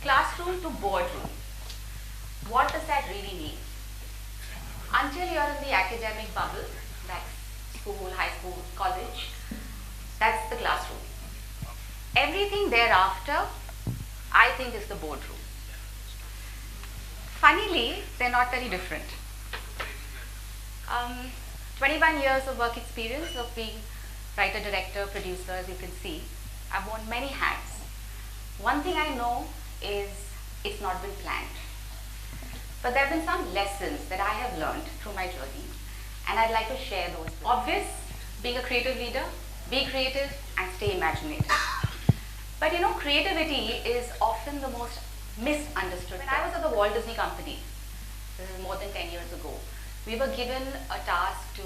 Classroom to boardroom. What does that really mean? Until you're in the academic bubble, that's school, high school, college, that's the classroom. Everything thereafter, I think, is the boardroom. Funnily, they're not very different. 21 years of work experience of being writer, director, producer, as you can see. I've worn many hats. One thing I know is it's not been planned. But there have been some lessons that I have learned through my journey, and I'd like to share those. Obvious, being a creative leader, be creative and stay imaginative. But you know, creativity is often the most misunderstood. When I was at the Walt Disney Company, this is more than 10 years ago, we were given a task to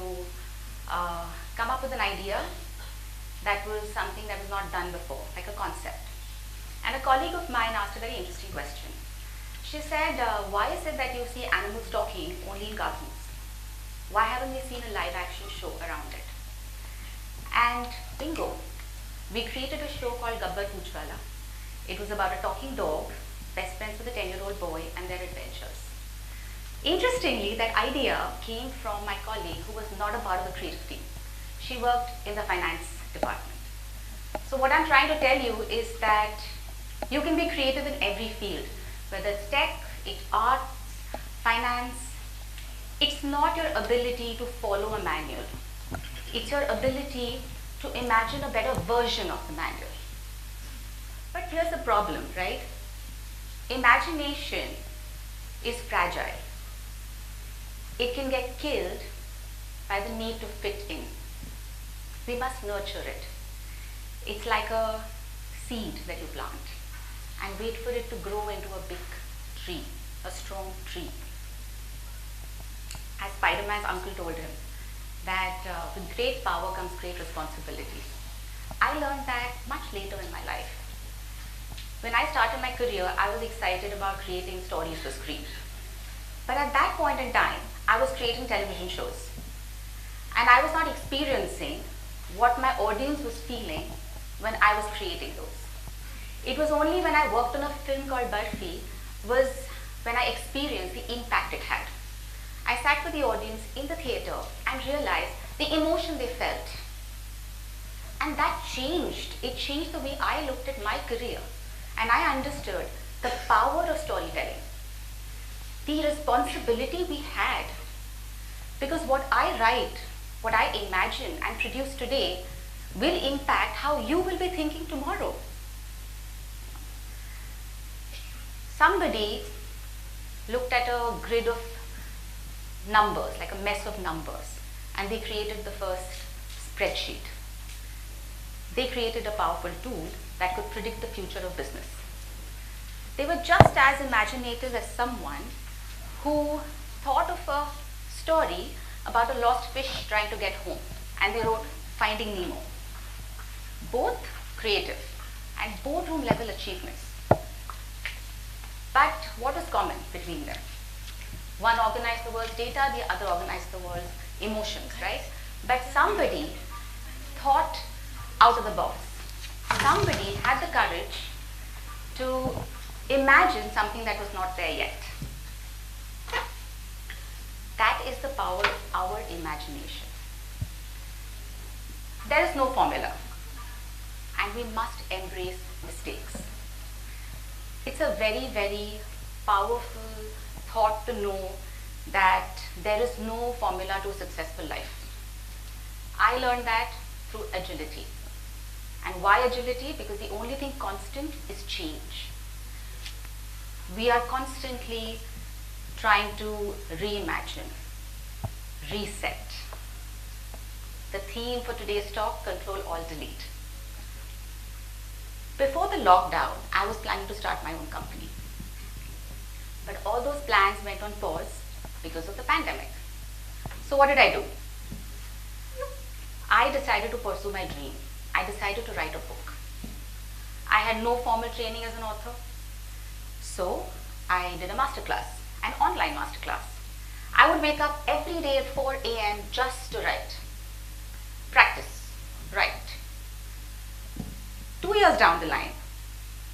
come up with an idea that was something that was not done before, like a concept. And a colleague of mine asked a very interesting question. She said, why is it that you see animals talking only in cartoons? Why haven't we seen a live action show around it? And bingo, we created a show called Gabbar Poochwala. It was about a talking dog, best friends with a 10-year-old boy and their adventures. Interestingly, that idea came from my colleague who was not a part of the creative team. She worked in the finance department. So what I'm trying to tell you is that you can be creative in every field, whether it's tech, it's arts, finance. It's not your ability to follow a manual. It's your ability to imagine a better version of the manual. But here's the problem, right? Imagination is fragile. It can get killed by the need to fit in. We must nurture it. It's like a seed that you plant and wait for it to grow into a big tree, a strong tree. As Spider-Man's uncle told him, that with great power comes great responsibility. I learned that much later in my life. When I started my career, I was excited about creating stories for screen. But at that point in time, I was creating television shows. And I was not experiencing what my audience was feeling when I was creating those. It was only when I worked on a film called Barfi was when I experienced the impact it had. I sat with the audience in the theater and realized the emotion they felt. And that changed. It changed the way I looked at my career. And I understood the power of storytelling, the responsibility we had. Because what I write, what I imagine and produce today will impact how you will be thinking tomorrow. Somebody looked at a grid of numbers, like a mess of numbers, and they created the first spreadsheet. They created a powerful tool that could predict the future of business. They were just as imaginative as someone who thought of a story about a lost fish trying to get home, and they wrote Finding Nemo. Both creative and boardroom level achievements. But what was common between them? One organized the world's data, the other organized the world's emotions, right? But somebody thought out of the box. Somebody had the courage to imagine something that was not there yet. That is the power of our imagination. There is no formula, and we must embrace mistakes. It's a very, very powerful thought to know that there is no formula to a successful life. I learned that through agility. And why agility? Because the only thing constant is change. We are constantly trying to reimagine, reset. The theme for today's talk, Control, Alt, Delete. Before the lockdown, I was planning to start my own company. But all those plans went on pause because of the pandemic. So what did I do? I decided to pursue my dream. I decided to write a book. I had no formal training as an author. So I did a masterclass, an online masterclass. I would wake up every day at 4 a.m. just to write. Practice, write. 2 years down the line,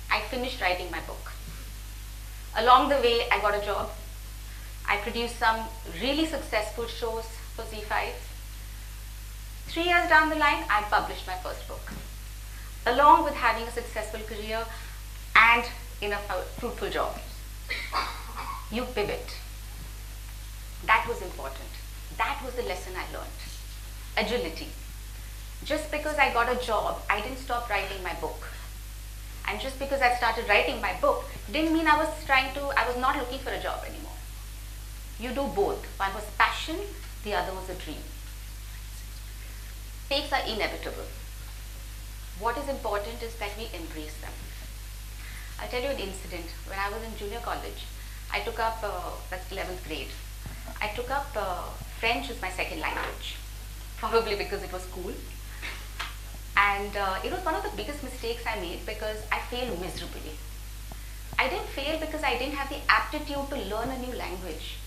I finished writing my book. Along the way, I got a job. I produced some really successful shows for Z5. 3 years down the line, I published my first book. Along with having a successful career and in a fruitful job. You pivot. That was important. That was the lesson I learned. Agility. Just because I got a job, I didn't stop writing my book. And just because I started writing my book, didn't mean I was not looking for a job anymore. You do both. One was passion, the other was a dream. Takes are inevitable. What is important is that we embrace them. I'll tell you an incident. When I was in junior college, I took up, that's 11th grade, I took up French as my second language, probably because it was cool. And it was one of the biggest mistakes I made because I failed miserably. I didn't fail because I didn't have the aptitude to learn a new language.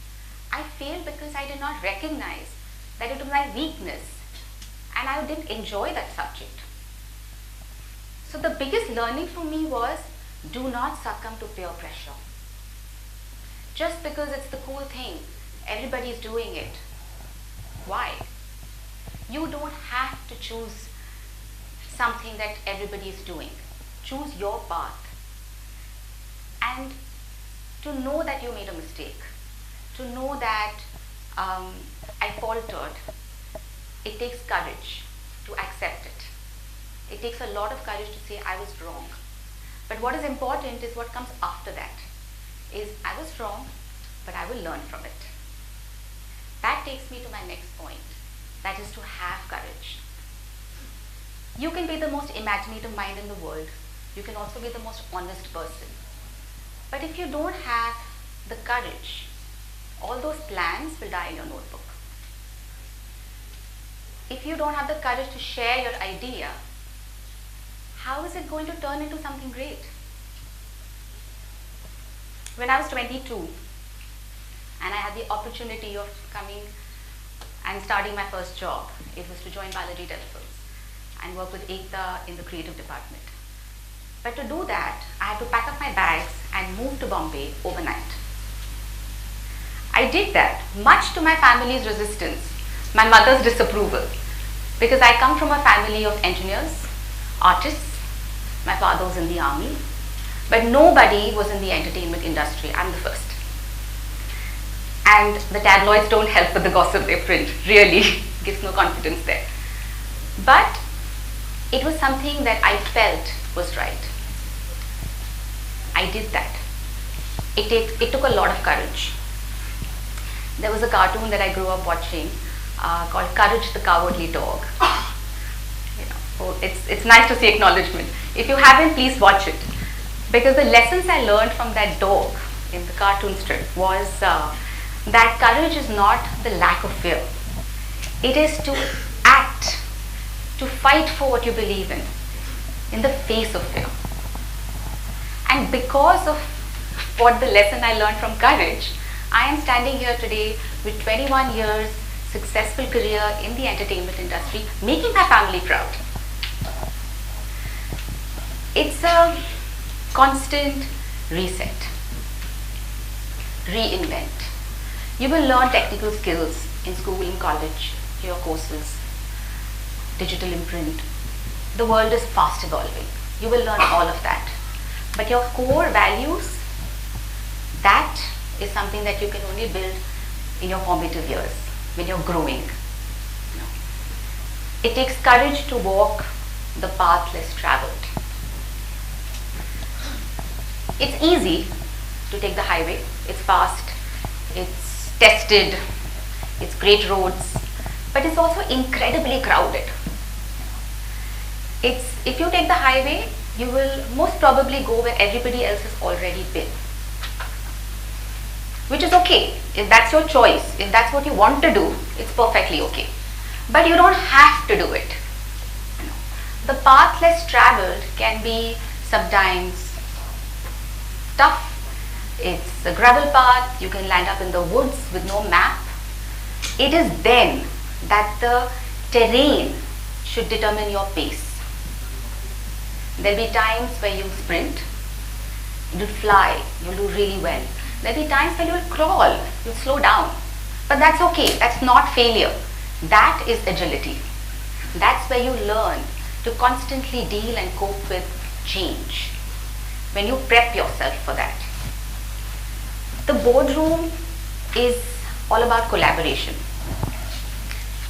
I failed because I did not recognize that it was my weakness and I didn't enjoy that subject. So the biggest learning for me was, do not succumb to peer pressure. Just because it's the cool thing, everybody is doing it. Why? You don't have to choose something that everybody is doing. Choose your path. And to know that you made a mistake, to know that I faltered, it takes courage to accept it. It takes a lot of courage to say I was wrong. But what is important is what comes after that. Is I was wrong, but I will learn from it. That takes me to my next point. That is to have courage. You can be the most imaginative mind in the world. You can also be the most honest person. But if you don't have the courage, all those plans will die in your notebook. If you don't have the courage to share your idea, how is it going to turn into something great? When I was 22 and I had the opportunity of coming and starting my first job, it was to join Balaji Telefilms and work with Ekta in the creative department. But to do that, I had to pack up my bags and move to Bombay overnight. I did that much to my family's resistance, my mother's disapproval, because I come from a family of engineers, artists. My father was in the army, but nobody was in the entertainment industry. I'm the first. And the tabloids don't help with the gossip they print, really, gives no confidence there. But it was something that I felt was right. I did that. It took a lot of courage. There was a cartoon that I grew up watching called Courage the Cowardly Dog. It's nice to see acknowledgement. If you haven't, please watch it. Because the lessons I learned from that dog in the cartoon strip was that courage is not the lack of fear. It is to act, to fight for what you believe in the face of fear. And because of what the lesson I learned from courage, I am standing here today with 21 years, successful career in the entertainment industry, making my family proud. It's a constant reset, reinvent. You will learn technical skills in school, in college, your courses, digital imprint. The world is fast evolving. You will learn all of that. But your core values, that is something that you can only build in your formative years, when you're growing. It takes courage to walk the path less traveled. It's easy to take the highway. It's fast, it's tested, it's great roads, but it's also incredibly crowded. If you take the highway, you will most probably go where everybody else has already been. Which is okay. If that's your choice, if that's what you want to do, it's perfectly okay. But you don't have to do it. The path less traveled can be sometimes tough. It's a gravel path, you can land up in the woods with no map. It is then that the terrain should determine your pace. There'll be times where you sprint, you'll fly, you'll do really well. There'll be times when you'll crawl, you'll slow down. But that's okay, that's not failure. That is agility. That's where you learn to constantly deal and cope with change. When you prep yourself for that. The boardroom is all about collaboration.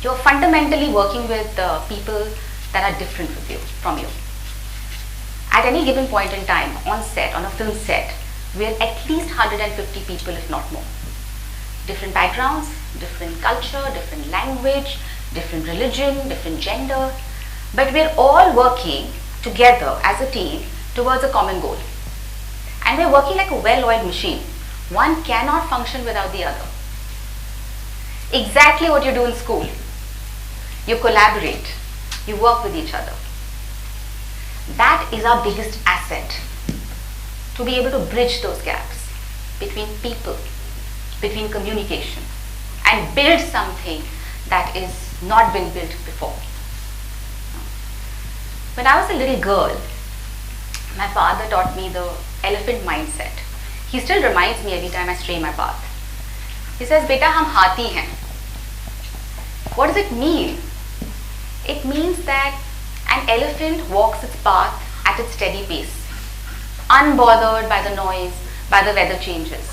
You're fundamentally working with people that are different from you. At any given point in time, on set, on a film set, we're at least 150 people, if not more. Different backgrounds, different culture, different language, different religion, different gender, but we're all working together as a team towards a common goal. And we're working like a well-oiled machine. One cannot function without the other. Exactly what you do in school. You collaborate, you work with each other. That is our biggest asset, to be able to bridge those gaps between people, between communication, and build something that is not been built before. When I was a little girl, my father taught me the elephant mindset. He still reminds me every time I stray my path. He says, "Beta, hum hathi hain." What does it mean? It means that an elephant walks its path at its steady pace, unbothered by the noise, by the weather changes.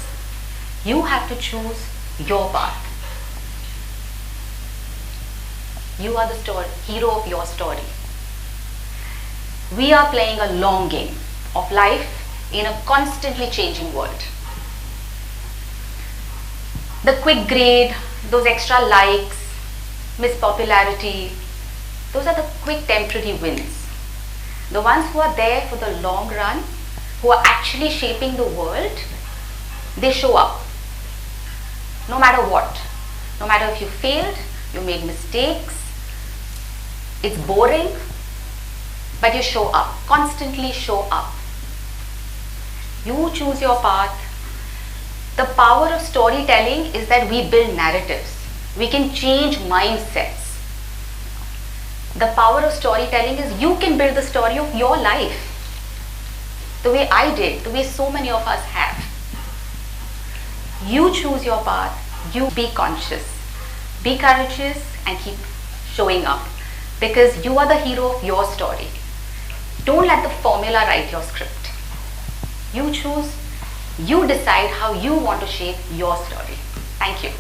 You have to choose your path. You are the hero of your story. We are playing a long game of life in a constantly changing world. The quick grade, those extra likes, Miss Popularity, those are the quick temporary wins. The ones who are there for the long run, who are actually shaping the world, they show up. No matter what. No matter if you failed, you made mistakes, it's boring, but you show up, constantly show up. You choose your path. The power of storytelling is that we build narratives. We can change mindsets. The power of storytelling is you can build the story of your life. The way I did, the way so many of us have. You choose your path. You be conscious. Be courageous and keep showing up. Because you are the hero of your story. Don't let the formula write your script. You choose, you decide how you want to shape your story. Thank you.